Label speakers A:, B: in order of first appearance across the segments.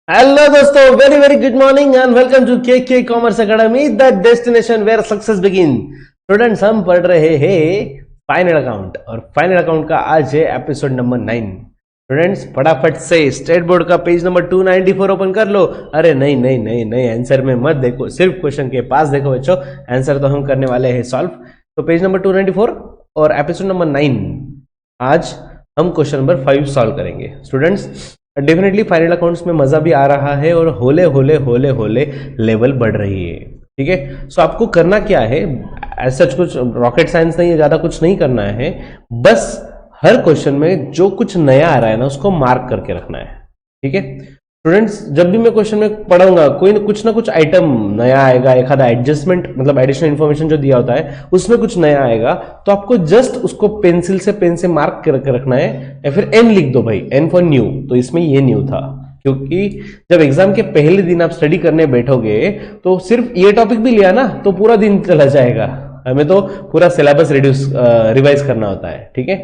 A: Hello दोस्तों, very very good morning and welcome to K commerce academy, the destination where success begin. Students, हम पढ़ रहे हैं final account और final account का आज है एपिसोड नंबर 9। स्टूडेंट्स, फटाफट से स्टेट बोर्ड का पेज नंबर 294 ओपन कर लो। अरे नहीं नहीं नहीं नहीं, आंसर में मत देखो, सिर्फ क्वेश्चन के पास देखो बच्चों। आंसर तो हम करने वाले हैं सॉल्व। तो पेज नंबर 294 और एपिसोड नंबर 9। आज हम क्वेश्चन नंबर 5 सॉल्व करेंगे। स्टूडेंट्स, डेफिनेटली फाइनल अकाउंट्स में मजा भी आ रहा है और होले होले होले होले लेवल बढ़ रही है। ठीक है, सो आपको करना क्या है, ऐसा कुछ रॉकेट साइंस नहीं है, ज्यादा कुछ नहीं करना है। बस हर क्वेश्चन में जो कुछ नया आ रहा है ना, उसको मार्क करके रखना है। ठीक है स्टूडेंट्स, जब भी मैं क्वेश्चन में पढ़ाऊंगा कोई कुछ ना कुछ आइटम नया आएगा, एक आधा एडजस्टमेंट मतलब एडिशनल इन्फॉर्मेशन जो दिया होता है उसमें कुछ नया आएगा, तो आपको जस्ट उसको पेंसिल से पेन से मार्क करके रखना है, या फिर एन लिख दो भाई, एन फॉर न्यू। तो इसमें ये न्यू था, क्योंकि जब एग्जाम के पहले दिन आप स्टडी करने बैठोगे तो सिर्फ ये टॉपिक भी लिया ना तो पूरा दिन चला जाएगा। हमें तो पूरा सिलेबस रिवाइज करना होता है। ठीक है,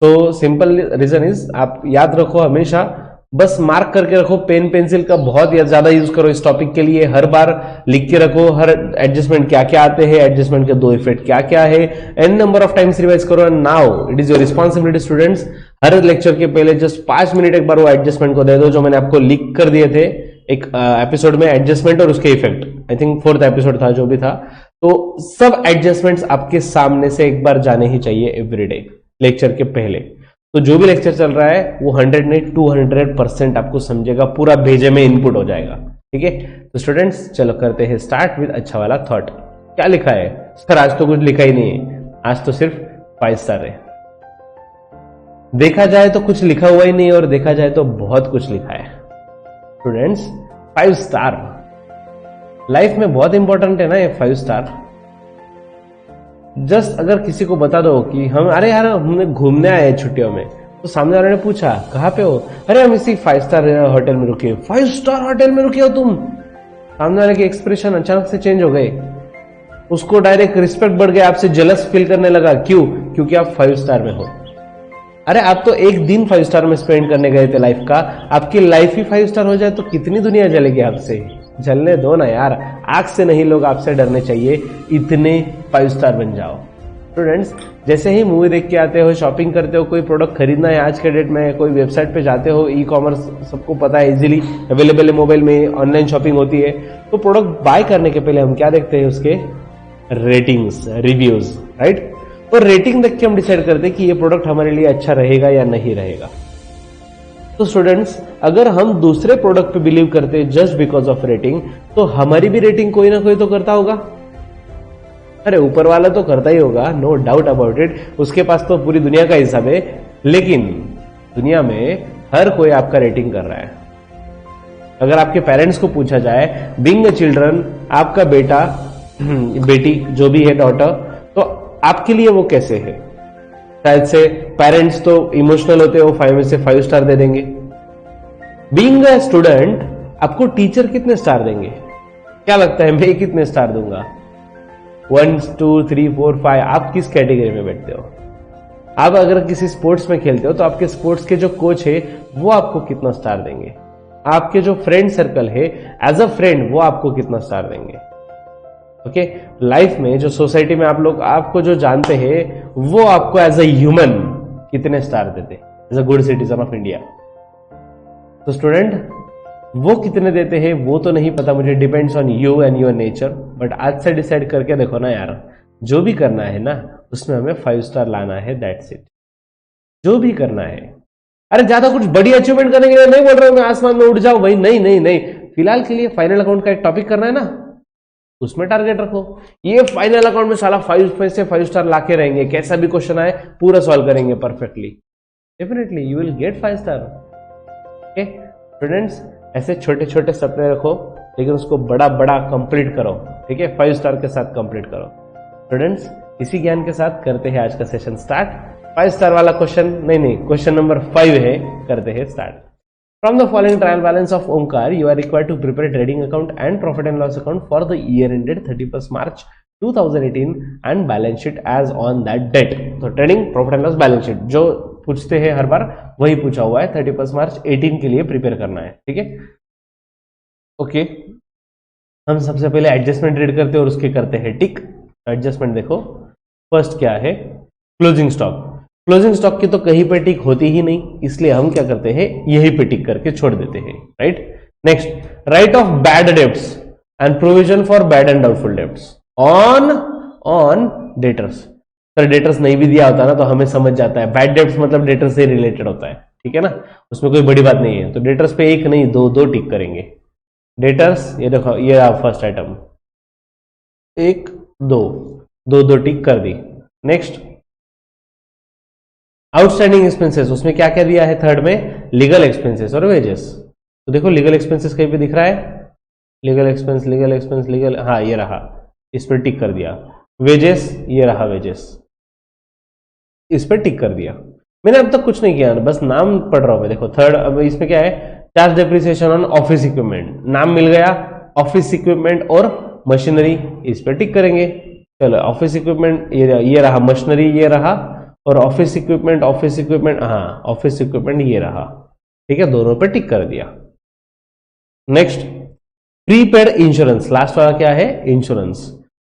A: तो सिंपल रीजन इज, आप याद रखो हमेशा, बस मार्क करके रखो। पेन पेंसिल का बहुत ज्यादा यूज करो इस टॉपिक के लिए। हर बार लिख के रखो हर एडजस्टमेंट क्या क्या आते हैं, एडजस्टमेंट के 2 इफेक्ट क्या क्या है, n number of times revise करो। And now it is your responsibility students, हर लेक्चर के पहले जस्ट 5 मिनट एक बार वो एडजस्टमेंट को दे दो जो मैंने आपको लिख कर दिए थे एक एपिसोड में, एडजस्टमेंट और उसके effect. I think 4th episode था जो भी था। तो सब एडजस्टमेंट्स आपके सामने से एक बार जाने ही चाहिए एवरीडे लेक्चर के पहले। तो जो भी लेक्चर चल रहा है वो 100 नहीं 200% आपको समझेगा, पूरा भेजे में इनपुट हो जाएगा। ठीक है, तो स्टूडेंट्स चलो करते हैं स्टार्ट विद अच्छा वाला थॉट। क्या लिखा है सर? आज तो कुछ लिखा ही नहीं है, आज तो सिर्फ 5 स्टार है। देखा जाए तो कुछ लिखा हुआ ही नहीं, और देखा जाए तो बहुत कुछ लिखा है। स्टूडेंट्स, 5 स्टार लाइफ में बहुत इंपॉर्टेंट है ना ये 5 स्टार। जस्ट अगर किसी को बता दो कि हम, अरे यार हमने घूमने आए हैं छुट्टियों में, तो सामने वाले ने पूछा कहाँ पे हो, अरे हम इसी 5 स्टार होटल में रुके। 5 स्टार होटल में रुके हो तुम? सामने वाले के एक्सप्रेशन अचानक से चेंज हो गए, उसको डायरेक्ट रिस्पेक्ट बढ़ गया, आपसे जेलस फील करने लगा। क्यों? क्योंकि आप 5 स्टार में हो। अरे आप तो एक दिन 5 स्टार में स्पेंड करने गए थे लाइफ का, आपकी लाइफ ही 5 स्टार हो जाए तो कितनी दुनिया जलेगी आपसे। जलने दो ना यार, आग से नहीं लोग आपसे डरने चाहिए, इतने 5 स्टार बन जाओ। स्टूडेंट्स, जैसे ही मूवी देख के आते हो, शॉपिंग करते हो, कोई प्रोडक्ट खरीदना है आज के डेट में, कोई वेबसाइट पे जाते हो, ई कॉमर्स सबको पता है इजीली अवेलेबल है, मोबाइल में ऑनलाइन शॉपिंग होती है, तो प्रोडक्ट बाय करने के पहले हम क्या देखते हैं? उसके रेटिंग्स, रिव्यूज, राइट। और रेटिंग देख के हम डिसाइड करते हैं कि ये प्रोडक्ट हमारे लिए अच्छा रहेगा या नहीं रहेगा। तो स्टूडेंट्स, अगर हम दूसरे प्रोडक्ट पे बिलीव करते हैं जस्ट बिकॉज ऑफ रेटिंग, तो हमारी भी रेटिंग कोई ना कोई तो करता होगा। अरे ऊपर वाला तो करता ही होगा, नो डाउट अबाउट इट, उसके पास तो पूरी दुनिया का हिसाब है। लेकिन दुनिया में हर कोई आपका रेटिंग कर रहा है। अगर आपके पेरेंट्स को पूछा जाए, बीइंग अ चिल्ड्रन, आपका बेटा बेटी जो भी है, डॉटर, तो आपके लिए वो कैसे है? शायद से पेरेंट्स तो इमोशनल होते हैं, वो 5 में से 5 स्टार दे देंगे। बीइंग अ स्टूडेंट, आपको टीचर कितने स्टार देंगे? क्या लगता है मैं कितने स्टार दूंगा? 1 2 3 4 5। आप किस कैटेगरी में बैठते हो? आप अगर किसी स्पोर्ट्स में खेलते हो तो आपके स्पोर्ट्स के जो कोच है वो आपको कितना स्टार देंगे? आपके जो फ्रेंड सर्कल है एज अ फ्रेंड, वो आपको कितना स्टार देंगे? ओके, लाइफ में जो सोसाइटी में आप लोग आपको जो जानते हैं वो आपको एज अ ह्यूमन कितने स्टार देते, as a good citizen of India. तो स्टूडेंट, वो कितने देते हैं वो तो नहीं पता मुझे, depends on you and your nature. But आज से डिसाइड करके देखो ना यार, जो भी करना है ना उसमें हमें 5 स्टार लाना है, दैट्स इट। जो भी करना है, अरे ज्यादा कुछ बड़ी अचीवमेंट करने के लिए नहीं बोल रहा हूं मैं आसमान में उड़ जाओ भाई, नहीं नहीं नहीं। फिलहाल के लिए फाइनल अकाउंट का एक टॉपिक करना है ना, उसमें टारगेट रखो। ये फाइनल अकाउंट में साला 5 में से 5 स्टार लाके रहेंगे, कैसा भी क्वेश्चन आए पूरा सॉल्व करेंगे perfectly, definitely you will get 5 star. Okay students, ऐसे छोटे छोटे सपने रखो, लेकिन उसको बड़ा बड़ा कंप्लीट करो। ठीक है, 5 स्टार के साथ कंप्लीट करो। स्टूडेंट्स, इसी ज्ञान के साथ करते हैं आज का सेशन स्टार्ट। 5 स्टार वाला क्वेश्चन नहीं, क्वेश्चन नंबर 5 है, करते हैं start. From the following trial balance of Omkar, you are required to prepare a trading account and profit and loss account for the year ended 31st March 2018 and balance sheet as on that date. तो trading, profit and loss, balance sheet जो पूछते हैं हर बार वही पूछा हुआ है, 31 मार्च 18 के लिए प्रिपेयर करना है। ठीक है, ओके, हम सबसे पहले एडजस्टमेंट रीड करते हैं और उसके करते हैं टिक। एडजस्टमेंट देखो, फर्स्ट क्या है, क्लोजिंग स्टॉक। क्लोजिंग स्टॉक की तो कहीं पे टिक होती ही नहीं, इसलिए हम क्या करते हैं, यही पे टिक करके छोड़ देते हैं, right. Next, right of bad debts and provision for bad and doubtful debts on on debtors. Sir debtors नहीं भी दिया होता ना तो हमें समझ जाता है, बैड डेब्ट्स मतलब डेटर्स से रिलेटेड होता है, ठीक है ना, उसमें कोई बड़ी बात नहीं है। तो डेटर्स पे एक नहीं दो दो टिक करेंगे। डेटर्स, ये देखो, ये रहा फर्स्ट आइटम, एक दो, दो दो टिक कर दी। नेक्स्ट, आउटस्टैंडिंग एक्सपेंसेस, उसमें क्या क्या दिया है थर्ड में, लीगल एक्सपेंसेस और वेजेस। तो देखो लीगल एक्सपेंसेस कहीं पे दिख रहा है, legal expense legal expense legal, हाँ ये रहा, इस पर टिक कर दिया। वेजेस, ये रहा वेजेस, इस पर टिक कर दिया। मैंने अब तक कुछ नहीं किया, बस नाम पढ़ रहा हूं मैं। देखो थर्ड, अब इसमें क्या है, charge depreciation on office equipment, नाम मिल गया, ऑफिस इक्विपमेंट और मशीनरी, इस पर टिक करेंगे। चलो ऑफिस इक्विपमेंट, ये रहा, मशीनरी ये रहा, और ऑफिस इक्विपमेंट, हाँ ऑफिस इक्विपमेंट ये रहा, ठीक है, दोनों पे टिक कर दिया। नेक्स्ट, प्रीपेड इंश्योरेंस, लास्ट वाला क्या है, इंश्योरेंस।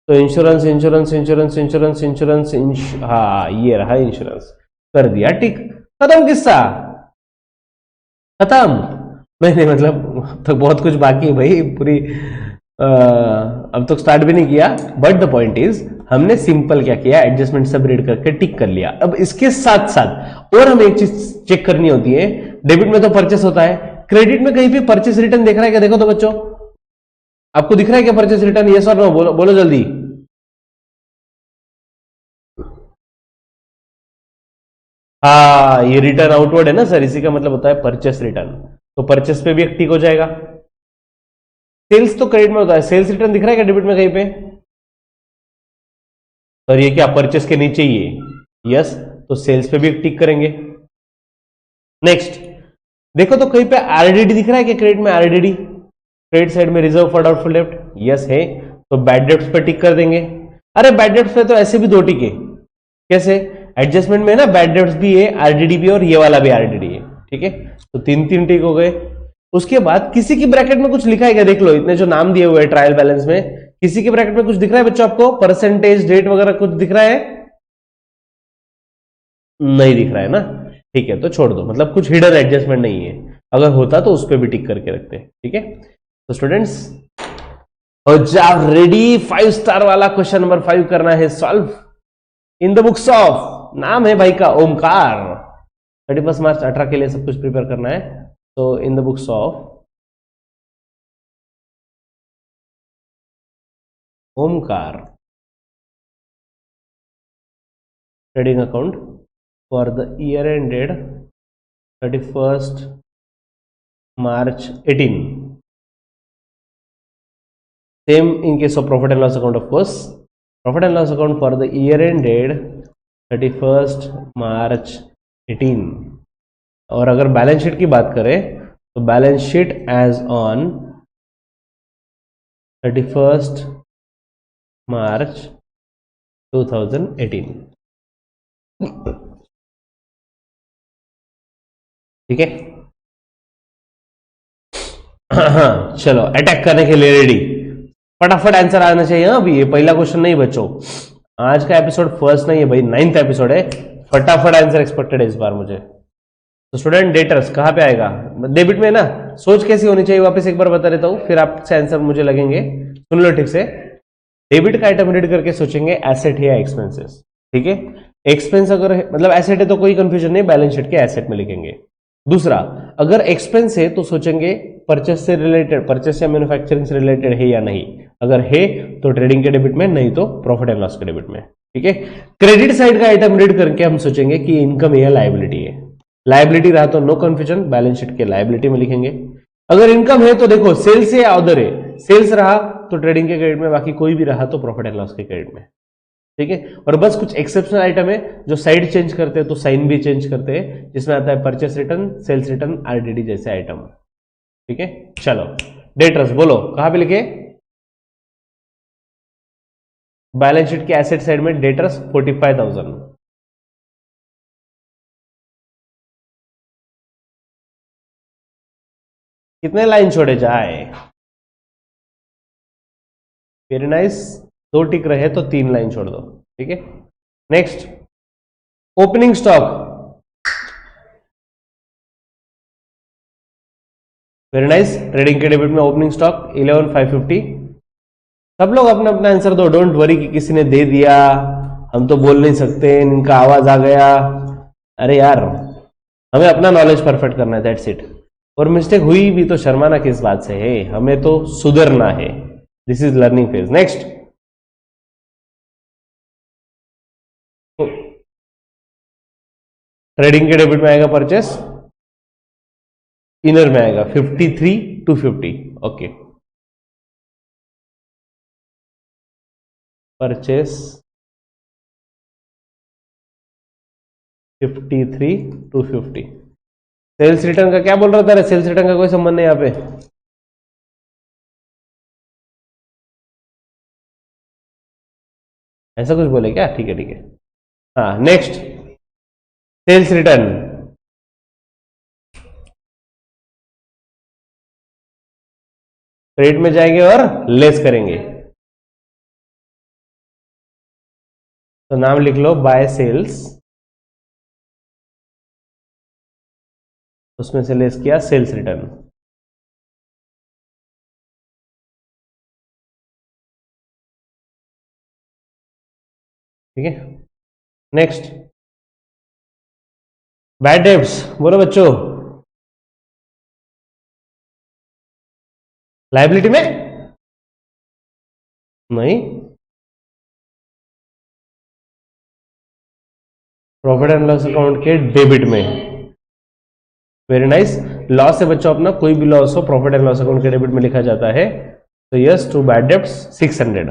A: तो insurance insurance insurance insurance insurance, हाँ ये रहा इंश्योरेंस, कर दिया टिक, खत्म किस्सा, खत्म। नहीं मतलब तो बहुत कुछ बाकी है भाई, पूरी अब तक स्टार्ट भी नहीं किया, बट द पॉइंट इज हमने सिंपल क्या किया, एडजस्टमेंट सब रीड करके टिक कर लिया। अब इसके साथ साथ और हमें एक चीज चेक करनी होती है, डेबिट में तो परचेस होता है, क्रेडिट में कहीं भी परचेस रिटर्न दिख रहा है क्या, देखो तो बच्चों, आपको दिख रहा है क्या परचेस रिटर्न, यस और नो, बोलो बोलो जल्दी। हाँ ये रिटर्न आउटवर्ड है ना सर, इसी का मतलब होता है परचेस रिटर्न, तो परचेस पे भी एक टिक हो जाएगा। सेल्स तो क्रेडिट में होता है, सेल्स रिटर्न दिख रहा है क्या डेबिट में कहीं पे, और ये क्या परचेस के नीचे ही है, यस, तो सेल्स पे भी एक टिक करेंगे। नेक्स्ट, देखो तो कहीं पे आरडीडी दिख रहा है क्या क्रेडिट में, आरडीडी क्रेडिट साइड में, रिजर्व फॉर डाउटफुल डेब्ट, यस है, तो बैड डेब्ट्स पे टिक कर देंगे। अरे बैड डेब्ट्स पे तो ऐसे भी दो टिक है, कैसे, एडजस्टमेंट में ना बैड डेब्ट्स भी है, आरडीडी भी, और ये वाला भी आरडीडी है, ठीक है, तो तीन तीन टिक हो गए। उसके बाद किसी की ब्रैकेट में कुछ लिखा है क्या, देख लो, इतने जो नाम दिए हुए हैं ट्रायल बैलेंस में, किसी के ब्रैकेट में कुछ दिख रहा है बच्चों आपको, परसेंटेज डेट वगैरह कुछ दिख रहा है, नहीं दिख रहा है ना, ठीक है, तो छोड़ दो, मतलब कुछ हिडन एडजस्टमेंट नहीं है, अगर होता तो उस पर भी टिक करके रखते, ठीक है। तो स्टूडेंट्स, और जब रेडी, 5 स्टार वाला क्वेश्चन नंबर 5 करना है solve in the books of, नाम है भाई का ओमकार, 31 मार्च 18 के लिए सब कुछ प्रिपेयर करना है, तो in the books of Omkar trading account for the year ended 31 March 18, same in case of profit and loss account, of course, profit and loss account for the year ended 31 March 18। और अगर balance sheet की बात करें तो balance sheet as on 31 March 2018, ठीक है। चलो attack करने के लिए रेडी, फटाफट आंसर आना चाहिए। अभी ये पहला क्वेश्चन नहीं बच्चों, आज का एपिसोड फर्स्ट नहीं है भाई, 9th एपिसोड है, फटाफट आंसर एक्सपेक्टेड है इस बार मुझे। तो स्टूडेंट डेटर्स कहां पे आएगा, डेबिट में ना, सोच कैसी होनी चाहिए वापस एक बार बता देता हूं, फिर आपसे आंसर मुझे लगेंगे, सुन लो ठीक से। डेबिट का आइटम रीड करके सोचेंगे एसेट है या एक्सपेंसेस, ठीक है, एक्सपेंस अगर है, मतलब एसेट है तो कोई कंफ्यूजन नहीं, बैलेंस शीट के एसेट में लिखेंगे। दूसरा, अगर एक्सपेंस है तो सोचेंगे परचेस से रिलेटेड, परचेस या मैन्युफैक्चरिंग से रिलेटेड है या नहीं, अगर है तो ट्रेडिंग के डेबिट में, नहीं तो प्रॉफिट एंड लॉस के डेबिट में, ठीक है। क्रेडिट साइड का आइटम रीड करके हम सोचेंगे कि इनकम है या लायबिलिटी है, लायबिलिटी रहा तो नो कंफ्यूजन, बैलेंस शीट के लायबिलिटी में लिखेंगे। अगर इनकम है तो देखो सेल्स है या अदर है, सेल्स रहा तो ट्रेडिंग के क्रेडिट में, बाकी कोई भी रहा तो प्रॉफिट एंड लॉस के क्रेडिट में, ठीक है। और बस कुछ एक्सेप्शनल आइटम है जो साइड चेंज करते हैं तो साइन भी चेंज करते हैं, जिसमें आता है purchase return, sales return, RDD जैसे आइटम, ठीक है। चलो डेटर्स बोलो कहां पे लिखे, बैलेंस शीट के एसेट साइड में डेटर्स 45,000, कितने लाइन छोड़े जाए, वेरी नाइस। 2 टिक रहे तो 3 लाइन छोड़ दो, ठीक है। Next, opening stock, very nice. Trading के डेबिट में ओपनिंग स्टॉक 11,550। सब लोग अपना अपना आंसर दो, डोंट वरी कि किसी ने दे दिया, हम तो बोल नहीं सकते, इनका आवाज आ गया। अरे यार, हमें अपना नॉलेज परफेक्ट करना है, दैट्स इट। और मिस्टेक हुई भी तो शर्माना किस बात से है, हमें तो सुधरना है। This is learning phase. Next, trading के डेबिट में आएगा परचेस, इनर में आएगा 53,250। Okay, purchase 53,250। सेल्स रिटर्न का क्या बोल रहा था? सेल्स रिटर्न का कोई संबंध नहीं यहाँ पे। ऐसा कुछ बोले क्या? ठीक है ठीक है। हाँ, नेक्स्ट, सेल्स रिटर्न, क्रेडिट में जाएंगे और लेस करेंगे। तो नाम लिख लो, बाय सेल्स, उसमें से लेस किया सेल्स रिटर्न। ठीक है। नेक्स्ट, बैड डेब्ट्स, बोलो बच्चों। लाइबिलिटी में नहीं, प्रॉफिट एंड लॉस अकाउंट के डेबिट में। Very nice. लॉस है बच्चों अपना, कोई भी लॉस हो प्रॉफिट एंड लॉस अकाउंट के डेबिट में लिखा जाता है। तो yes to bad debts 600।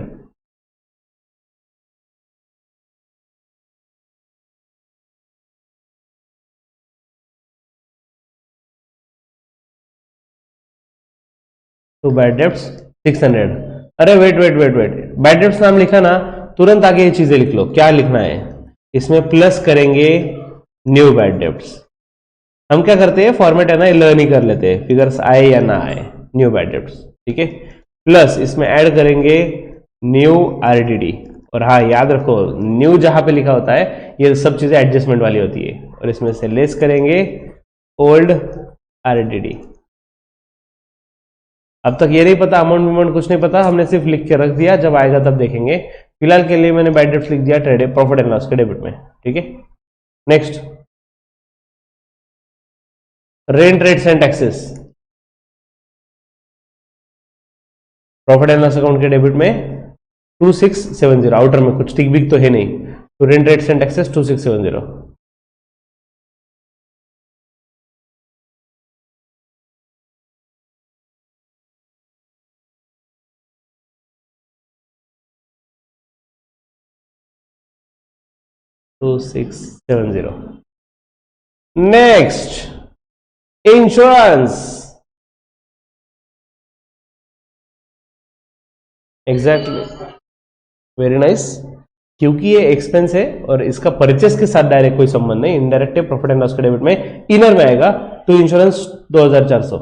A: To bad debts 600। अरे wait wait wait wait, bad debts नाम लिखा ना, तुरंत आगे ये चीजें लिख लो, क्या लिखना है इसमें, प्लस करेंगे न्यू बैड डेब्ट्स। हम क्या करते हैं, फॉर्मेट है ना, लर्न ही कर लेते हैं, फिगर्स आए या ना आए, न्यू बैड डेब्ट्स, ठीक है। प्लस इसमें ऐड करेंगे न्यू आरडीडी। और हाँ, याद रखो, न्यू जहां पे लिखा होता है ये सब चीजें एडजस्टमेंट वाली होती है। और इसमें से लेस करेंगे ओल्ड आरडीडी। अब तक ये नहीं पता, अमाउंट विमाउंट कुछ नहीं पता, हमने सिर्फ लिख के रख दिया, जब आएगा तब देखेंगे। फिलहाल के लिए मैंने बैड डेब्ट्स लिख दिया ट्रेड प्रॉफिट एंड लॉस के डेबिट में, ठीक है। Next, rent rates and taxes, profit and loss account के डेबिट में 2670। आउटर में कुछ टिक बिक तो है नहीं, तो rent rates and taxes 2670। Next, insurance, exactly, very nice. क्योंकि ये एक्सपेंस है और इसका परचेस के साथ डायरेक्ट कोई संबंध नहीं, इनडायरेक्ट है, प्रॉफिट एंड लॉस के डेबिट में इनर में आएगा, तो insurance 2400।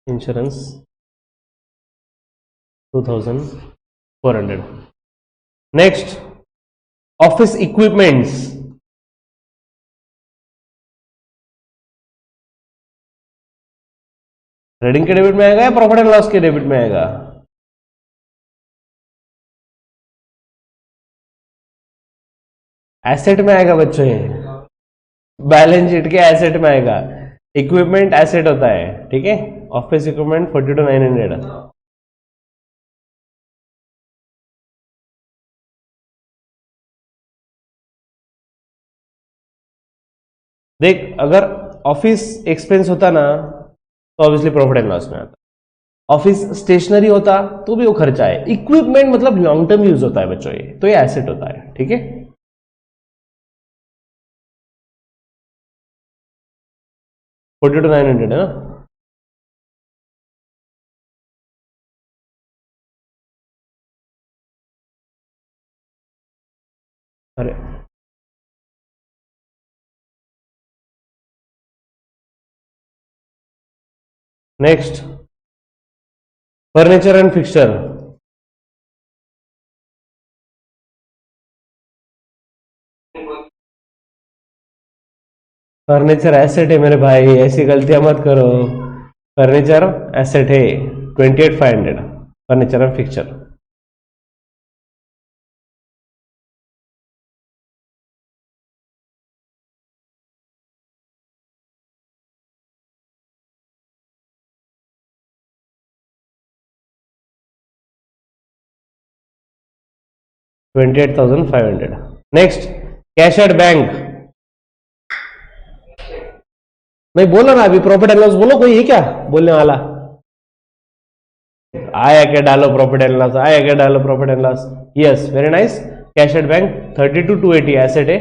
A: Insurance 2400। Next, office equipments, trading के डेबिट में आएगा या प्रॉफिट एंड लॉस के डेबिट में आएगा? एसेट में आएगा बच्चों, ये बैलेंस शीट के एसेट में आएगा। इक्विपमेंट एसेट होता है, ठीक है। Office equipment 42,900। देख, अगर ऑफिस एक्सपेंस होता ना तो ऑब्वियसली प्रॉफिट एंड लॉस में आता। ऑफिस स्टेशनरी होता तो भी वो खर्चा है। इक्विपमेंट मतलब लॉन्ग टर्म यूज होता है बच्चों, ये तो ये एसेट होता है, ठीक है। 42,900 है ना। अरे next, furniture and fixture. Furniture asset है मेरे भाई, ऐसी गलतियां मत करो। फर्नीचर एसेट है, 28,500 furniture and fixture. $28,500। Next, cash at bank. नहीं बोला ना अभी, प्रॉफिट एंड लॉस बोलो, कोई है क्या बोलने वाला? आया क्या डालो प्रॉफिट एंड लॉस, आया क्या डालो profit and loss. Yes, very nice. Cash at bank 32,280 asset है।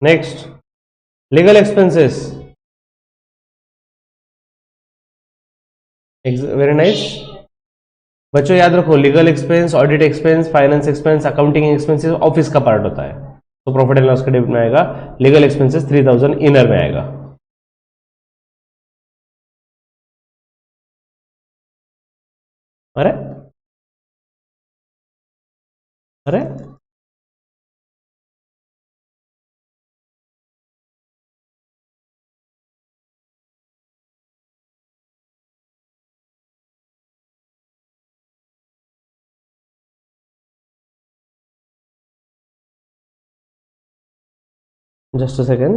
A: Next, legal expenses. Very nice. बच्चों याद रखो, legal expense, audit expense, finance expense, accounting expenses office का पार्ट होता है, तो प्रॉफिट एंड लॉस के डेबिट में आएगा। लीगल एक्सपेंसेस 3,000 इनर में आएगा। अरे अरे, जस्ट अ सेकेंड।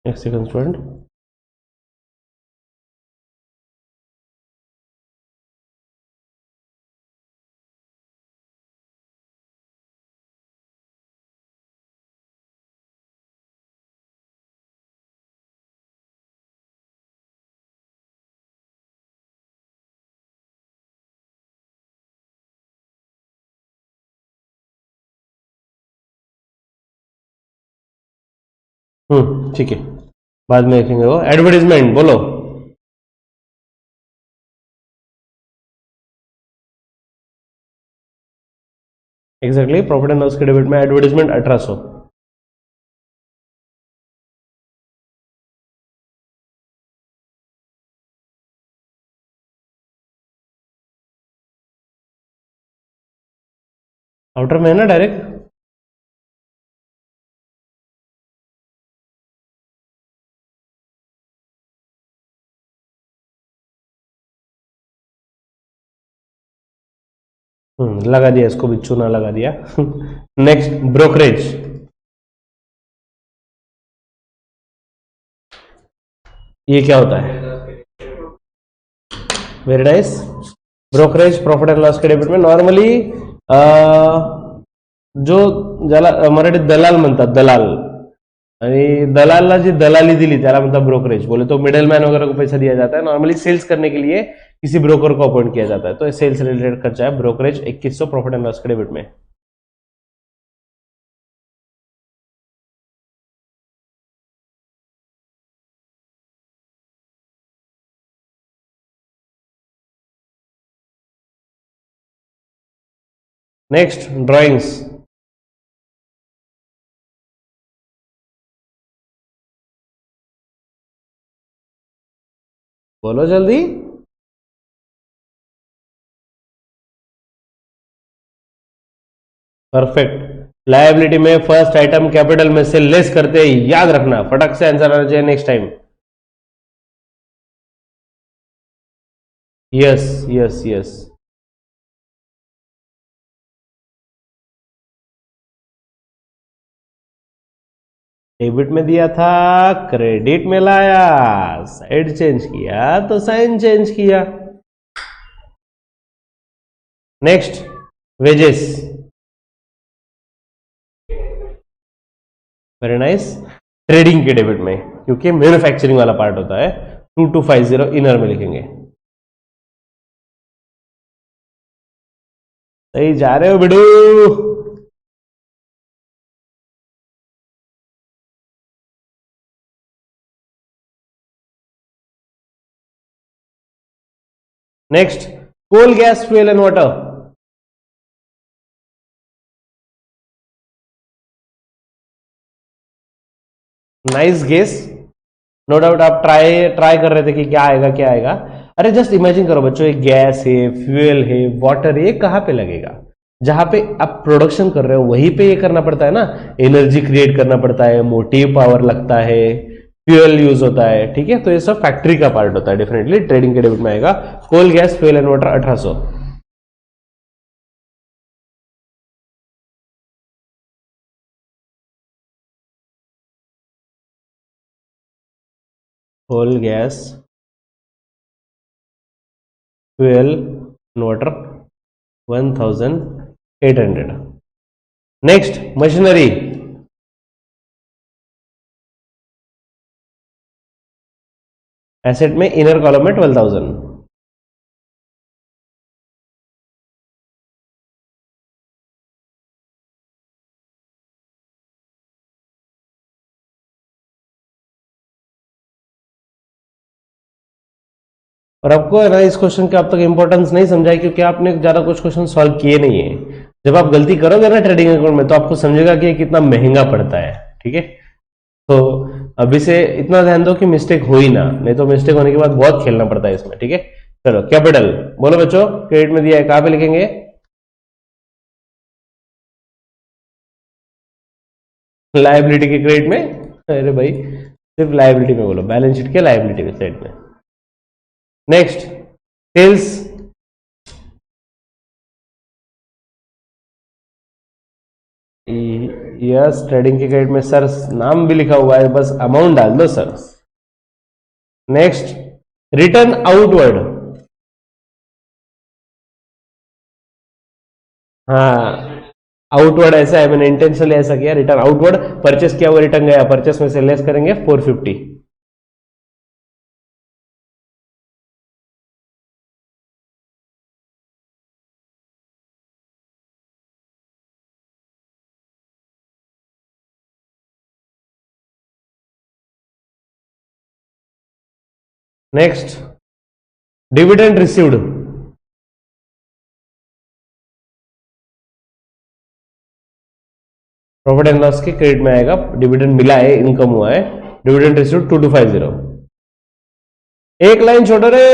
A: एक सेकंड स्टूडेंट। ठीक है, बाद में देखेंगे वो। एडवर्टीजमेंट बोलो। एग्जैक्टली, प्रॉफिट एंड लॉस के डेबिट में एडवर्टीजमेंट 1800। आउटर में है ना डायरेक्ट। लगा दिया इसको भी, चूना लगा दिया। Next, brokerage. ये क्या होता है? Very nice. Brokerage profit and loss के डेबिट में नॉर्मली जो ज्याला मराठीत दलाल म्हणतात, दलाल, आणि दलालला जी दलाली दिली त्याला म्हणतात ब्रोकरेज। बोले तो मिडलमैन वगैरह को पैसा दिया जाता है, नॉर्मली सेल्स करने के लिए किसी ब्रोकर को अपॉइंट किया जाता है, तो सेल्स रिलेटेड खर्चा है ब्रोकरेज 2100 प्रॉफिट एंड लॉस के डेबिट में। Next, drawings. बोलो जल्दी। परफेक्ट। लायबिलिटी में फर्स्ट आइटम कैपिटल में से लेस करते, याद रखना, फटक से आंसर आना चाहिए next time. Yes yes yes. Debit में दिया था, क्रेडिट में लाया, साइड चेंज किया तो साइन चेंज किया। Next, wages. Very nice. Trading के डेबिट में, क्योंकि मैन्युफैक्चरिंग वाला पार्ट होता है, 2250 इनर में लिखेंगे। सही जा रहे हो बिडू। Next, coal, gas, fuel and water. Nice guess. No doubt आप ट्राई ट्राई कर रहे थे कि क्या आएगा क्या आएगा। अरे जस्ट इमेजिन करो बच्चों, एक गैस है, फ्यूल है, वाटर है, ये कहां पे लगेगा? जहां पे आप प्रोडक्शन कर रहे हो वहीं पे ये करना पड़ता है ना। एनर्जी क्रिएट करना पड़ता है, मोटिव पावर लगता है, फ्यूल यूज होता है, ठीक है। तो ये सब फैक्ट्री का पार्ट होता है। डेफिनेटली ट्रेडिंग के डेबिट में आएगा coal, gas, fuel and water 1800। Coal, gas, fuel, water 1800। Next, machinery. Asset में इनर कॉलम में 12,000। और आपको है ना इस क्वेश्चन का अब तक इंपॉर्टेंस नहीं समझा है, क्योंकि आपने ज्यादा कुछ क्वेश्चन सॉल्व किए नहीं है। जब आप गलती करोगे ना ट्रेडिंग अकाउंट में, तो आपको समझेगा कि ये कितना महंगा पड़ता है, ठीक है। तो अभी से इतना ध्यान दो कि मिस्टेक हो ही ना, नहीं तो मिस्टेक होने के बाद बहुत खेलना पड़ता है इसमें, ठीक है। चलो, कैपिटल बोलो बच्चों, क्रेडिट में दिया है, कहां पे लिखेंगे? लाइबिलिटी के क्रेडिट में? अरे भाई, सिर्फ लाइबिलिटी में बोलो, बैलेंस शीट के लाइबिलिटी के साइड में। Next, sales. यस, ट्रेडिंग के क्रेडिट में सर नाम भी लिखा हुआ है, बस अमाउंट डाल दो सर। Next, return outward. हाँ, आउटवर्ड ऐसा है, मैंने इंटेंशनली ऐसा किया, रिटर्न आउटवर्ड। परचेस किया हुआ रिटर्न गया, परचेस में से लेस करेंगे 450। Next, dividend received. Profit and loss के क्रेडिट में आएगा, डिविडेंड मिला है, इनकम हुआ है, डिविडेंड रिसीव्ड 2250। एक लाइन छोड़ो रे।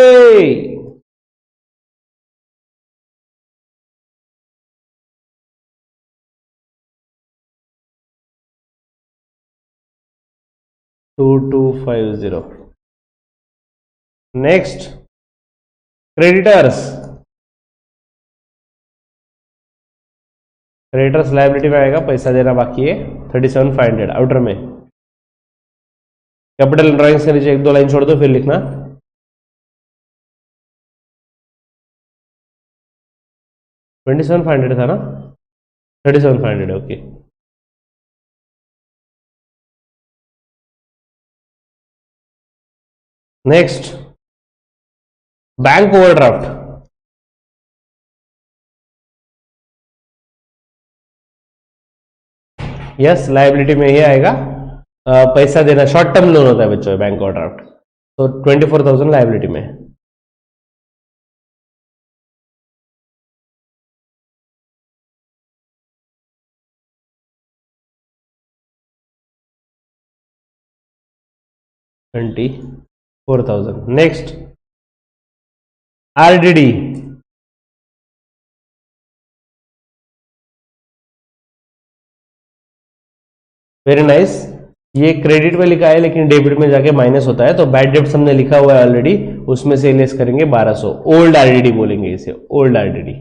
A: 2250। Next, creditors. क्रेडिटर्स लाइबिलिटी में आएगा, पैसा देना बाकी है, 37,500 आउटर में। कैपिटल ड्राइंग्स के नीचे एक दो लाइन छोड़ दो, फिर लिखना। 27,500 था ना? 37,500, okay. Next, bank overdraft. Yes, liability में ही आएगा। पैसा देना, शॉर्ट टर्म लोन होता है बच्चों बैंक ओवरड्राफ्ट, तो 24,000 लाइबिलिटी में। $24,000। Next, RDD. Very nice. ये क्रेडिट में लिखा है लेकिन डेबिट में जाके माइनस होता है, तो बैड डेब्ट्स हमने लिखा हुआ है ऑलरेडी, उसमें से लेस करेंगे 1200। ओल्ड आरडीडी बोलेंगे इसे, ओल्ड आरडीडी।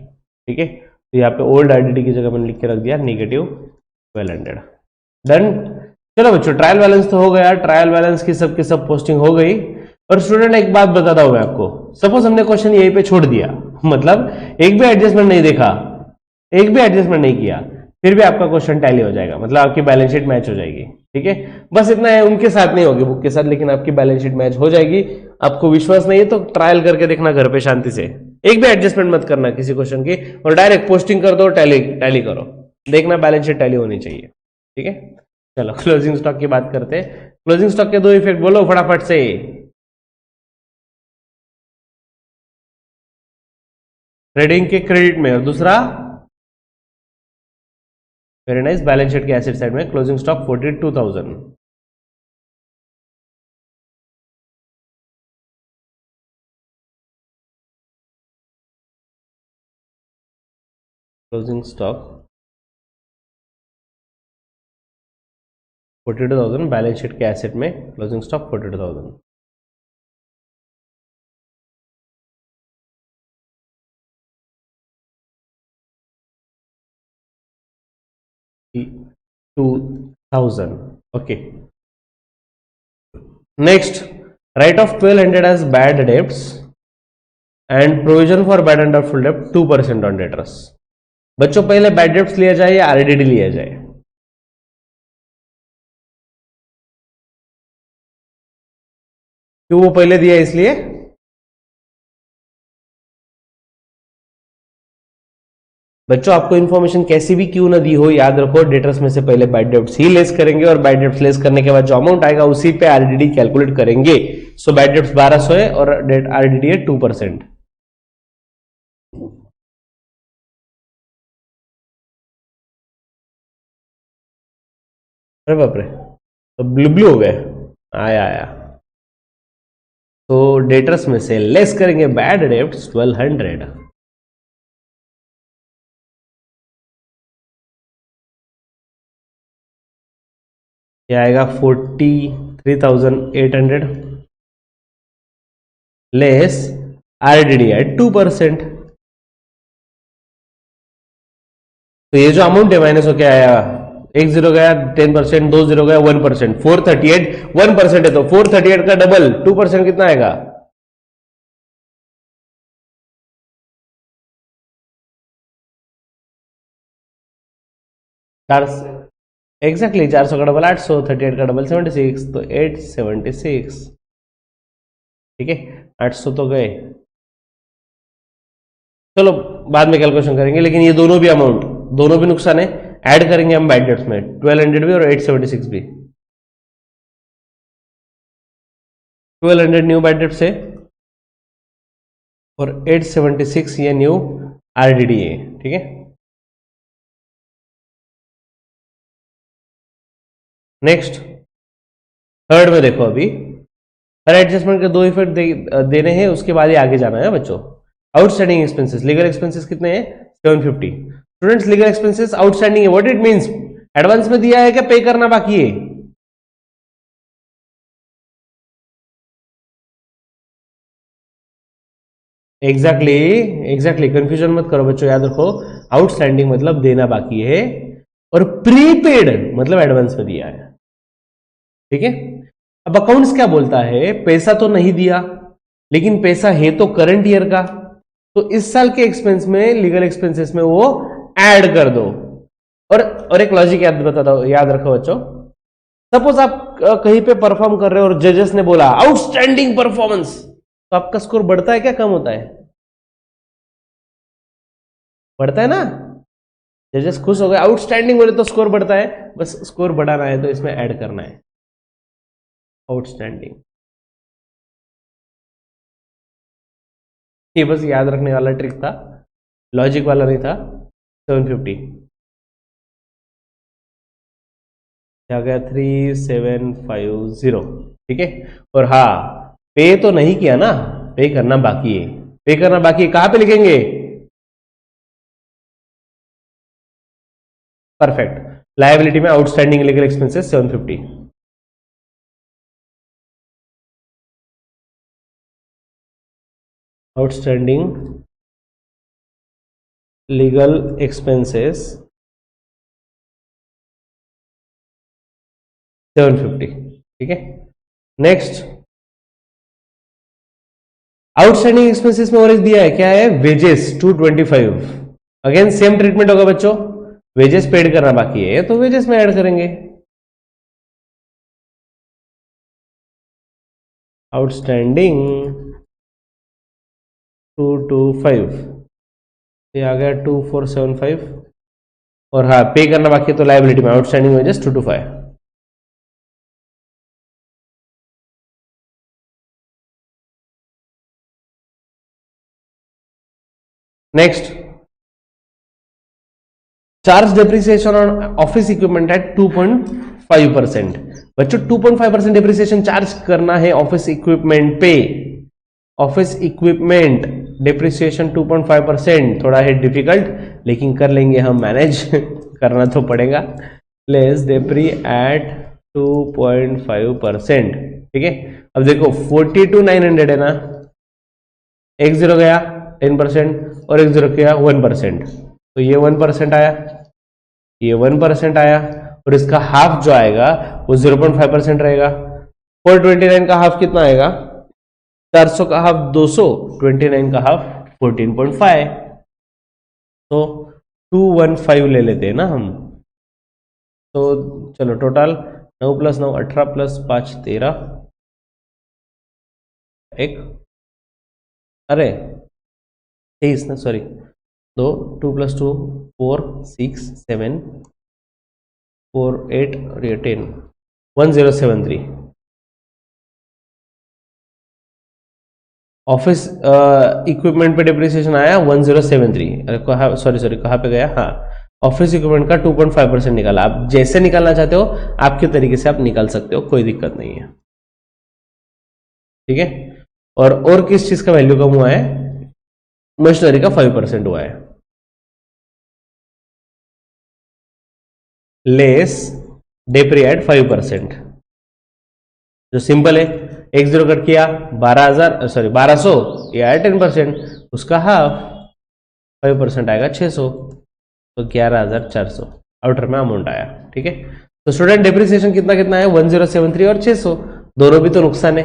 A: ठीक है, तो यहाँ पे ओल्ड आरडीडी की जगह मैंने लिख के रख दिया नेगेटिव 1200। डन। चलो बच्चों, ट्रायल बैलेंस तो हो गया, ट्रायल बैलेंस की सब पोस्टिंग हो गई। और स्टूडेंट एक बात बताता हूं मैं आपको, सपोज हमने क्वेश्चन यहीं पे छोड़ दिया, मतलब एक भी एडजस्टमेंट नहीं देखा, एक भी एडजस्टमेंट नहीं किया, फिर भी आपका क्वेश्चन टैली हो जाएगा, मतलब आपकी बैलेंस शीट मैच हो जाएगी। ठीक है, बस इतना है, उनके साथ नहीं होगी बुक के साथ, लेकिन आपकी बैलेंस शीट मैच हो जाएगी। आपको विश्वास नहीं है तो ट्रायल करके देखना घर पे शांति से, एक भी एडजस्टमेंट मत करना किसी क्वेश्चन की, और डायरेक्ट पोस्टिंग कर दो, टैली करो, देखना बैलेंस शीट टैली होनी चाहिए। ठीक है, चलो क्लोजिंग स्टॉक की बात करते हैं। क्लोजिंग स्टॉक के 2 इफेक्ट बोलो फटाफट से। ट्रेडिंग के क्रेडिट में, और दूसरा वेरी नाइस, बैलेंस शीट के एसेट साइड में closing stock 42,000। Closing stock 42,000, balance sheet के एसेट में closing stock 42,000। Okay. Next, write off 1,200 as bad debts and provision for bad and doubtful debt 2% on debtors. बच्चों पहले bad debts लिया जाए या RDD लिया जाए? क्यों वो पहले दिया इसलिए? बच्चों आपको इन्फॉर्मेशन कैसी भी क्यों ना दी हो, याद रखो डेटर्स में से पहले बैड डेब्ट्स ही लेस करेंगे, और बैड डेब्ट्स लेस करने के बाद जो अमाउंट आएगा उसी पे आरडीडी कैलकुलेट करेंगे। सो बैड डेब्ट्स 1200 है और आरडीडी है 2%। अरे बाप रे, तो ब्लू ब्लू हो गए, आया आया। तो डेटर्स में से लेस करेंगे बैड डेब्ट्स 1200, ये आएगा 43,800 लेस आरडीडी है 2%। तो ये जो अमाउंट है माइनस हो क्या आया, 1 0 गया 10%, 2 0 गया 1%, 438 1% है, तो 438 का डबल 2% कितना आएगा? चार, एग्जैक्टली 400 का डबल 800, 38 का डबल 76, तो 876। ठीक है, 800 तो गए, चलो बाद में कैलकुलेशन करेंगे, लेकिन ये दोनों भी अमाउंट, दोनों भी नुकसान है, ऐड करेंगे हम बैड डेट्स में 1200 भी और 876 भी। 1200 न्यू बैड डेट्स है और 876 ये न्यू आरडीडी है। ठीक है, नेक्स्ट थर्ड में देखो, अभी हर एडजस्टमेंट के 2 इफेक्ट देने हैं, उसके बाद ही आगे जाना है बच्चों। आउटस्टैंडिंग एक्सपेंसेस, लीगल एक्सपेंसेस कितने हैं? 750। स्टूडेंट्स लीगल एक्सपेंसेस आउटस्टैंडिंग है, व्हाट इट मींस? एडवांस में दिया है क्या पे करना बाकी है? एग्जैक्टली कंफ्यूजन मत करो बच्चों, याद रखो आउटस्टैंडिंग मतलब देना बाकी है, और प्रीपेड मतलब एडवांस में दिया है। ठीक है, अब अकाउंट्स क्या बोलता है, पैसा तो नहीं दिया लेकिन पैसा है तो करंट ईयर का, तो इस साल के एक्सपेंस में, लीगल एक्सपेंसेस में वो ऐड कर दो। और एक लॉजिक याद रखो बच्चों, सपोज आप कहीं पे परफॉर्म कर रहे हो और जजेस ने बोला आउटस्टैंडिंग परफॉर्मेंस, तो आपका स्कोर बढ़ता है क्या कम होता है? बढ़ता है ना, जजेस खुश हो गए, आउटस्टैंडिंग बोले तो स्कोर बढ़ता है, बस स्कोर बढ़ाना है तो इसमें ऐड करना है आउटस्टैंडिंग। ये बस याद रखने वाला ट्रिक था, लॉजिक वाला नहीं था। 750 क्या गया, 3750। ठीक है, और हाँ पे तो नहीं किया ना, पे करना बाकी है, पे करना बाकी है, कहां पे लिखेंगे? परफेक्ट, लायबिलिटी में outstanding legal expenses 750। Outstanding legal expenses 750, ठीक है। नेक्स्ट, आउटस्टैंडिंग एक्सपेंसेस में और एक दिया है, क्या है, वेजेस 225। अगेन सेम ट्रीटमेंट होगा बच्चों, वेजेस पेड करना बाकी है तो वेजेस में ऐड करेंगे। आउटस्टैंडिंग 225, ये आ गया 2475, और हाँ पे करना बाकी है तो लाइबिलिटी में outstanding wages 225। Next, charge depreciation on office equipment at 2.5%। बच्चों 2.5% डेप्रिसिएशन चार्ज करना है ऑफिस इक्विपमेंट पे। ऑफिस इक्विपमेंट डेप्रिसिएशन 2.5%, थोड़ा है डिफिकल्ट लेकिन कर लेंगे हम मैनेज करना तो पड़ेगा। लेस डेप्री एट 2.5%, ठीक है। अब देखो 42,900 है ना, एक जीरो गया 10% और एक जीरो गया 1%, तो ये 1% आया, ये 1% आया, और इसका हाफ जो आएगा वो 0.5% रहेगा। 429 का हाफ कितना आएगा, 400 का हाफ 200, 29 का हाफ 14.5, तो 215 ले लेते हैं ना हम। तो चलो टोटल 9 + 9 18 + 5 13, एक अरे 23 ना, सॉरी, 2 2 + 2 4 6 7 4 8 और ये 10, 1073। ऑफिस इक्विपमेंट पे डिप्रिसिएशन आया 1073। अरे कहा, सॉरी कहाँ पे गया, हाँ, ऑफिस इक्विपमेंट का 2.5% निकाला। आप जैसे निकालना चाहते हो आपके तरीके से आप निकाल सकते हो, कोई दिक्कत नहीं है, ठीक है। और किस चीज का वैल्यू कम हुआ है, मशीनरी का 5% हुआ है। लेस डेप्री एट 5%, जो सिंपल है, एक जीरो कट किया 12,000, सॉरी 1200, ये आया 10%, उसका हाफ 5% आएगा 600, तो 11,400 आउटर में अमाउंट आया, ठीक है। तो स्टूडेंट डेप्रिसिएशन कितना कितना है, 1073 और 600, दोनों भी तो नुकसान है।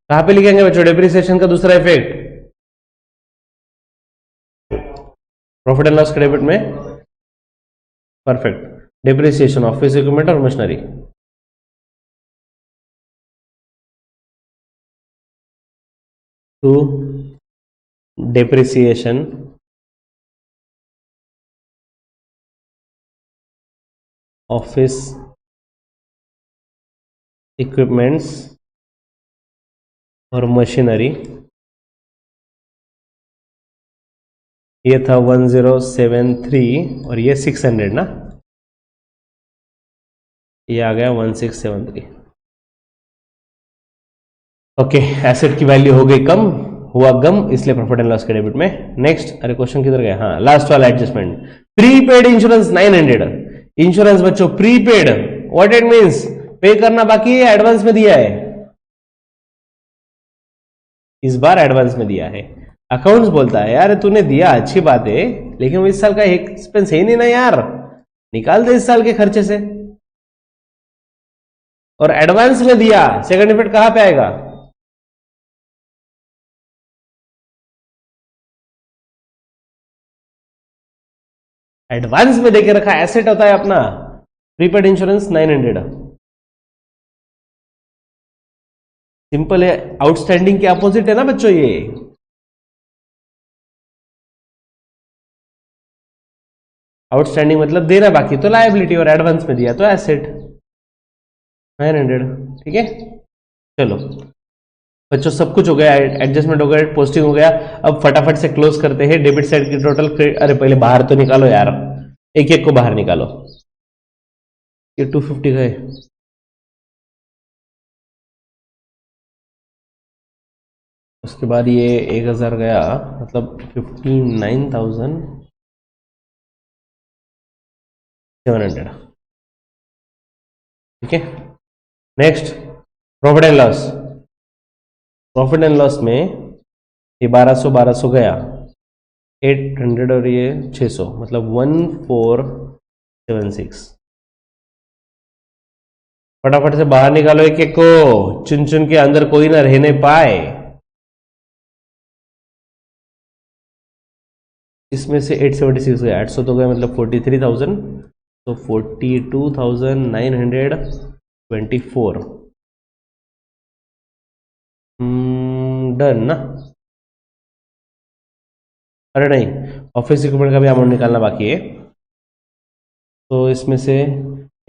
A: कहां पे लिखेंगे बच्चों डेप्रिसिएशन का दूसरा effect, profit and loss credit में, परफेक्ट, डेप्रिसिएशन ऑफिस इक्विपमेंट और machinery. To depreciation office equipments और मशीनरी, ये था 1073 और ये 600 ना, ये आ गया 1673। ओके, एसेट की वैल्यू हो गई कम, हुआ गम, इसलिए प्रॉफिट एंड लॉस के डेबिट में। नेक्स्ट, अरे क्वेश्चन किधर गया, हाँ लास्ट वाला एडजस्टमेंट, प्रीपेड इंश्योरेंस 900। इंश्योरेंस बच्चों प्रीपेड, व्हाट इट मींस, पे करना बाकी है, एडवांस में दिया है, इस बार एडवांस में दिया है। अकाउंट्स बोलता है यार तूने दिया अच्छी बात है, लेकिन वो इस साल का एक्सपेंस है ही नहीं ना यार, निकाल दे इस साल के खर्चे से, और एडवांस में दिया, सेकंड इफेक्ट कहां पे आएगा, एडवांस में देके रखा, एसेट होता है अपना, प्रीपेड इंश्योरेंस 900, सिंपल है, आउटस्टैंडिंग के अपोजिट है ना बच्चों ये, आउटस्टैंडिंग मतलब देना बाकी तो लायबिलिटी, और एडवांस में दिया तो एसेट 900, ठीक है। चलो बच्चों सब कुछ हो गया, एडजस्टमेंट हो गया, पोस्टिंग हो गया, अब फटाफट से क्लोज करते हैं डेबिट साइड की टोटल। अरे पहले बाहर तो निकालो यार, एक एक को बाहर निकालो, ये 250 गए, उसके बाद ये 1000 गया, मतलब 59,700, ठीक है। Next, profit and loss, profit and loss में ये 1200 गया, 800 और ये 600, मतलब 1476। फटाफट से बाहर निकालो एक एक को, चुन चुन के अंदर कोई ना रहने पाए। इसमें से 876 गया, 800 तो गया, मतलब 43,000, तो 42,924 डन ना। अरे नहीं, ऑफिस इक्विपमेंट का भी अमाउंट निकालना बाकी है। तो इसमें से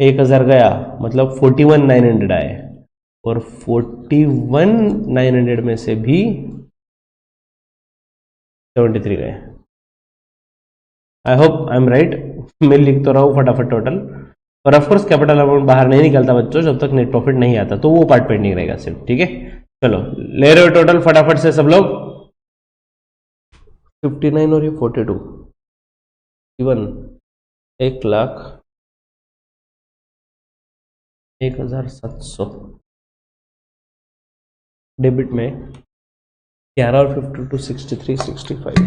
A: 1,000 गया, मतलब 41,900 आए, और 41,900 में से भी 73 गए। I hope I am right. मैं लिख तो रहा हूँ फटाफट टोटल। और ऑफकोर्स कैपिटल अमाउंट बाहर नहीं निकलता बच्चों जब तक नेट प्रॉफिट नहीं आता, तो वो पार्ट पेंडिंग रहेगा सिर्फ, ठीक है। चलो ले रहे हो टोटल फटाफट से सब लोग। 59 और ये 42, इवन 1,01,700 डेबिट में, 11 और 52, 63, 65।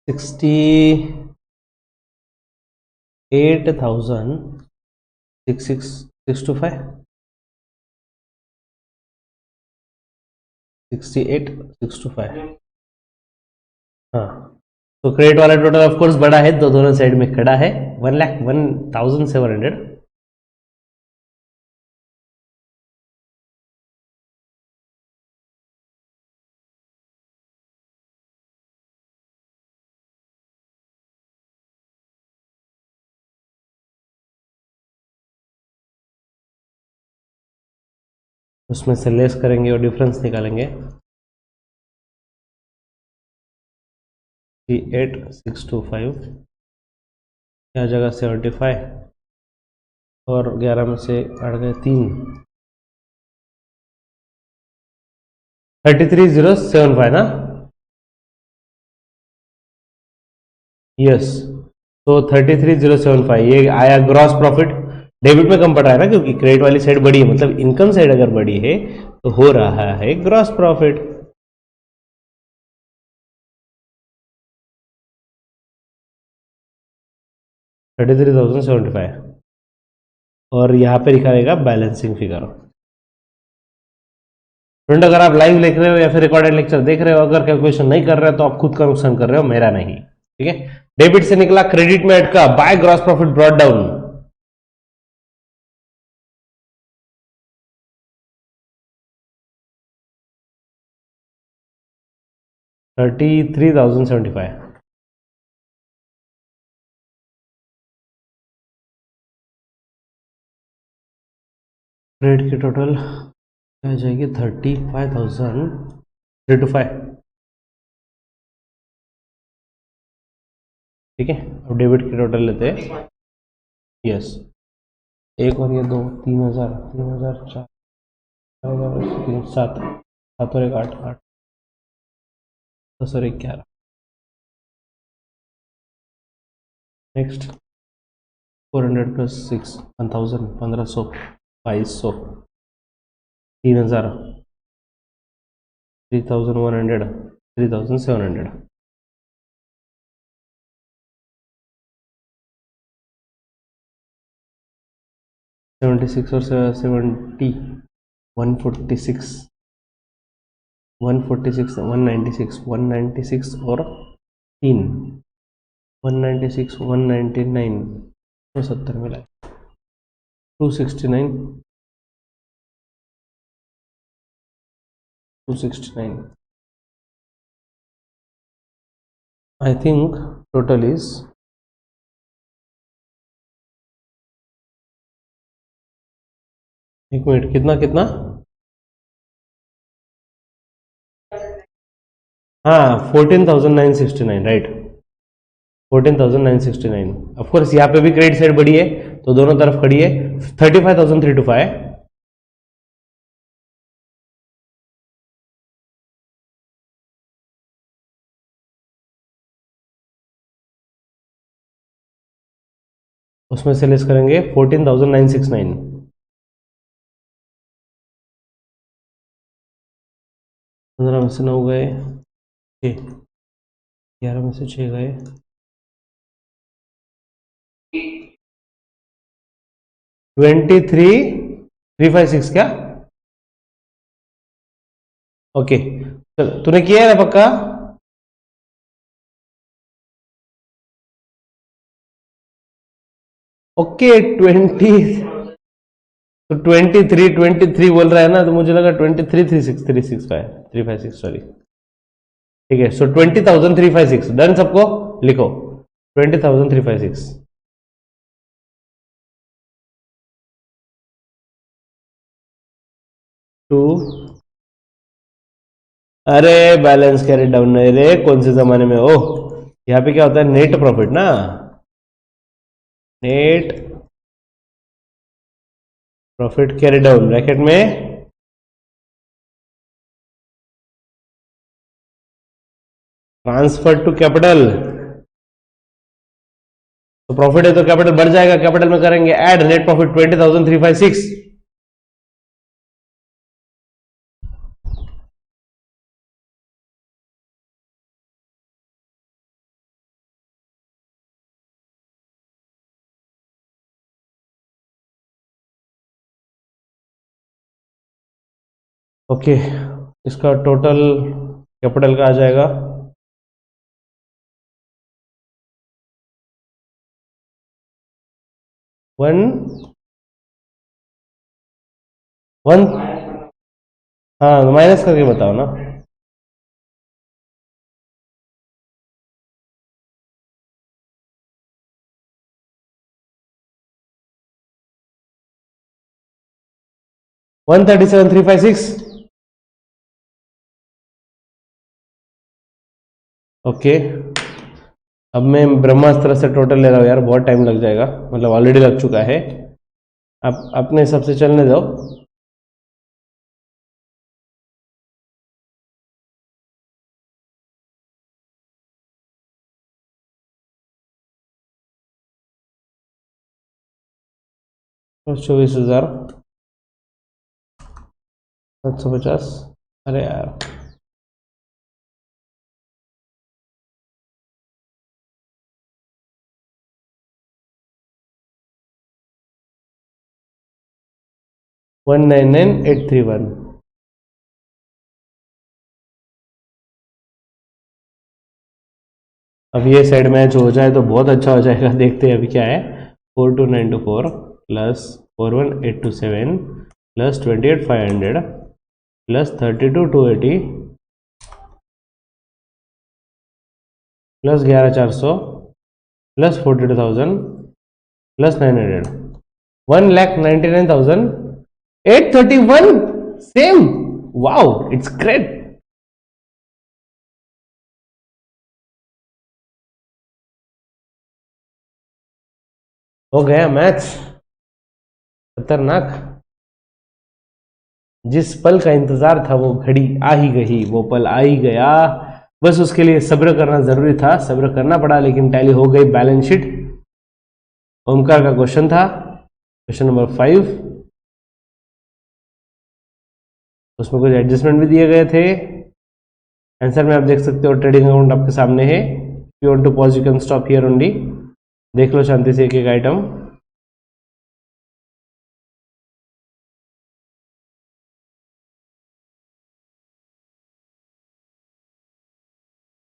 A: $68,665, 68,625। हाँ, तो क्रेडिट वाला टोटल ऑफ कोर्स बड़ा है, दोनों साइड में खड़ा है, 1,01,700। उसमें से लेस करेंगे और डिफरेंस निकालेंगे। 38,625 यहाँ जगह 75, और 11 में से अड़ गए 3, 33,075 ना। यस, तो 33,075 ये आया ग्रॉस प्रॉफिट। डेबिट में कम पड़ रहा है ना, क्योंकि क्रेडिट वाली साइड बड़ी है, मतलब इनकम साइड अगर बड़ी है तो हो रहा है ग्रॉस प्रॉफिट। $33,075, और यहाँ पे लिखा रहेगा बैलेंसिंग फिगर। फ्रेंड, अगर आप लाइव देख रहे हो या फिर रिकॉर्डेड लेक्चर देख रहे हो, अगर कैलकुलेशन नहीं कर रहे हो तो आप खुद का नुकसान कर रहे हो, मेरा नहीं, ठीक है। डेबिट से निकला, क्रेडिट में अटका, by gross profit brought down. $33,075। Credit की टोटल आ जाएगी 35,325, ठीक है। अब डेबिट की टोटल लेते हैं। यस, एक और ये दो, 3,000, 3,000, 4,000, 7, 7 और 1, 8, 8, 10 और 1, 11। Next 400 plus 6, 1,000, 1,500, 2,200, 3,000, 3,100, 3,700। 76 और 70, 146, 146, 196, 196 और 3, 196, 199, 270 मिला, 269, 269। I think total is एक मिनट, कितना कितना? हाँ, 14,969, राइट। 14,969। ऑफकोर्स यहाँ पे भी क्रेडिट साइड बढ़ी है, तो दोनों तरफ खड़ी है। 35,325। उसमें से लेस करेंगे 14,969। 15 में से 9 गए, 11 में से 6 गए, 23,356 क्या? ओके, चल तूने किया है ना पक्का? ओके, 23 बोल रहा है ना, तो मुझे लगा 23,356 सॉरी। ठीक है, सो 20,356 डन। सबको लिखो 20,356। टू, अरे बैलेंस कैरी डाउन नहीं रे, कौन से जमाने में? ओह, यहाँ पे क्या होता है? नेट प्रॉफिट ना, net profit carry down bracket में ट्रांसफर टू कैपिटल। तो प्रॉफिट है तो कैपिटल बढ़ जाएगा, कैपिटल में करेंगे ऐड नेट प्रॉफिट 20,356। ओके, इसका टोटल कैपिटल का आ जाएगा 1 हाँ, माइनस करके बताओ ना। 137,356। ओके, अब मैं ब्रह्मास्त्र से टोटल ले रहा हूँ यार, बहुत टाइम लग जाएगा, मतलब ऑलरेडी लग चुका है। आप अपने हिसाब से चलने दो। और 24,750। अरे यार, वन 99,831। अब ये साइड मैच हो जाए तो बहुत अच्छा हो जाएगा। देखते हैं अभी क्या है। 42,924 plus 41,827 plus 28,500 plus 32,280 plus 11,400 plus 42,000 plus 900, 1,99,831। Same, wow, it's great. हो गया मैच, खतरनाक। जिस पल का इंतजार था वो घड़ी आ ही गई, वो पल आ ही गया। बस उसके लिए सब्र करना जरूरी था, सब्र करना पड़ा, लेकिन टैली हो गई बैलेंस शीट। ओमकार का क्वेश्चन था, क्वेश्चन नंबर 5। उसमें कुछ एडजस्टमेंट भी दिए गए थे। आंसर में आप देख सकते हो, ट्रेडिंग अकाउंट आपके सामने है। You want to pause, you can stop here only. देख लो शांति से एक एक item.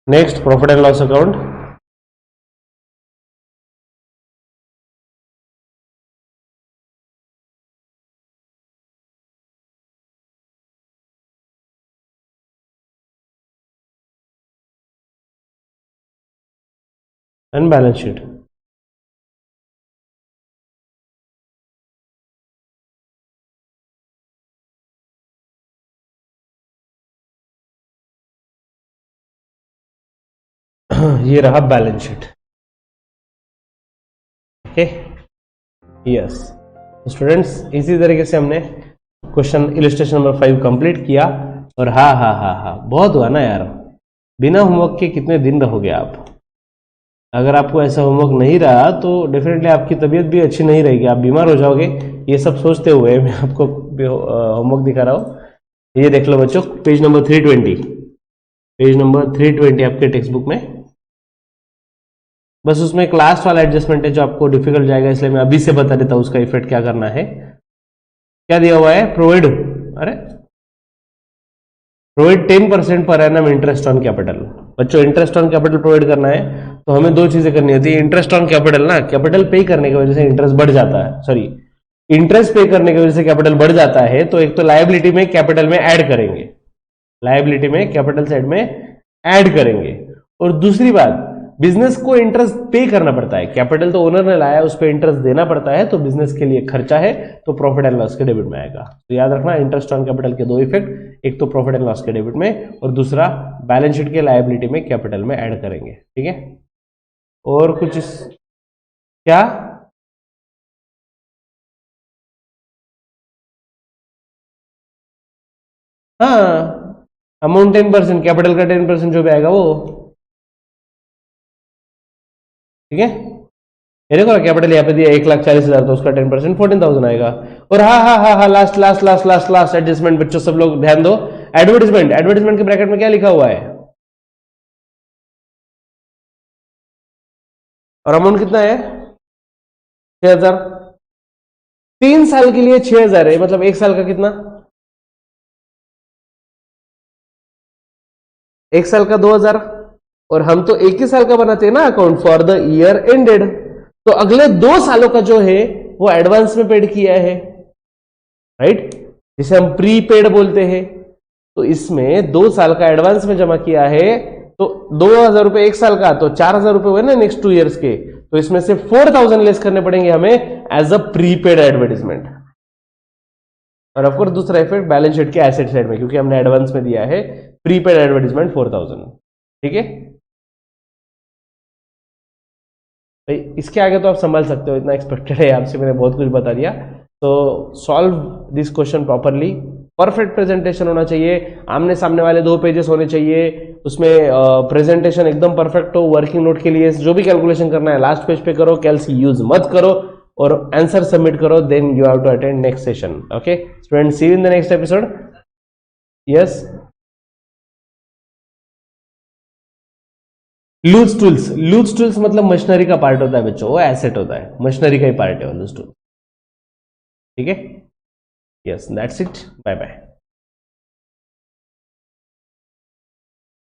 A: Next, profit and loss account. And balance sheet. ये रहा balance sheet. Okay, yes students, इसी तरीके से हमने क्वेश्चन इलिस्ट्रेशन नंबर 5 कंप्लीट किया। और हाँ, बहुत हुआ ना यार, बिना होमवर्क के कितने दिन रहोगे आप? अगर आपको ऐसा होमवर्क नहीं रहा तो डेफिनेटली आपकी तबीयत भी अच्छी नहीं रहेगी, आप बीमार हो जाओगे। ये सब सोचते हुए मैं आपको होमवर्क दिखा रहा हूँ। ये देख लो बच्चों, पेज नंबर 320, पेज नंबर 320 आपके टेक्स्ट बुक में। बस उसमें एक लास्ट वाला एडजस्टमेंट है जो आपको डिफिकल्ट जाएगा, इसलिए मैं अभी से बता देता हूँ उसका इफेक्ट क्या करना है। क्या दिया हुआ है? प्रोवाइड, अरे provide 10% per annum interest on capital. बच्चों इंटरेस्ट ऑन कैपिटल प्रोवाइड करना है तो हमें दो चीजें करनी होती है। इंटरेस्ट ऑन कैपिटल ना, कैपिटल पे करने की वजह से इंटरेस्ट बढ़ जाता है, सॉरी इंटरेस्ट पे करने की वजह से कैपिटल बढ़ जाता है, तो एक तो लायबिलिटी में कैपिटल में ऐड करेंगे, लायबिलिटी में कैपिटल साइड में ऐड करेंगे। और दूसरी बात, बिजनेस को इंटरेस्ट पे करना पड़ता है, कैपिटल तो ओनर ने लाया, उस पर इंटरेस्ट देना पड़ता है, तो बिजनेस के लिए खर्चा है, तो प्रॉफिट एंड लॉस के डेबिट में आएगा। तो याद रखना, इंटरेस्ट ऑन कैपिटल के दो इफेक्ट, एक तो प्रॉफिट एंड लॉस के डेबिट में, और दूसरा बैलेंस शीट के लायबिलिटी में कैपिटल में ऐड करेंगे। ठीक है, और कुछ क्या? हाँ, अमाउंट 10%, कैपिटल का 10% जो भी आएगा वो। ठीक है, ये देखो ना, कैपिटल यहाँ पे दिया 1,40,000, तो उसका 10% 14,000 आएगा। और हाँ, last last last last last adjustment बच्चों, सब लोग ध्यान दो। एडवर्टीजमेंट, एडवर्टीजमेंट के ब्रैकेट में क्या लिखा हुआ है? और अमाउंट कितना है? 6,000। 3 साल के लिए 6,000 है, मतलब 1 साल का कितना? 1 साल का 2,000। और हम तो एक ही साल का बनाते हैं ना account, for the year ended, तो अगले 2 सालों का जो है वो एडवांस में पेड किया है, राइट, जिसे हम प्रीपेड बोलते हैं। तो इसमें 2 साल का एडवांस में जमा किया है, तो 2,000 रुपए 1 साल का, तो 4,000 रुपए हुए ना नेक्स्ट 2 ईयर्स के, तो इसमें से 4,000 लेस करने पड़ेंगे हमें एज अ प्रीपेड एडवर्टीजमेंट। और ऑफकोर्स दूसरा इफेक्ट बैलेंस शीट के एसेट साइड में, क्योंकि हमने एडवांस में दिया है प्रीपेड एडवर्टीजमेंट 4,000। ठीक है भाई, इसके आगे तो आप संभाल सकते हो, इतना एक्सपेक्टेड है आपसे, मैंने बहुत कुछ बता दिया। तो solve this question properly, perfect presentation होना चाहिए, आमने सामने वाले 2 पेजेस होने चाहिए, उसमें प्रेजेंटेशन एकदम परफेक्ट हो। वर्किंग नोट के लिए जो भी कैलकुलेशन करना है लास्ट पेज पे करो, कैल्सी यूज मत करो, और आंसर सबमिट करो, then you have to attend next session. Okay student, see you in the next episode. Yes, loose tools, loose tools मतलब मशीनरी का पार्ट होता है बच्चों, वो एसेट होता है, मशीनरी का ही पार्ट है वो लूज टूल। ठीक है, yes that's it, bye bye.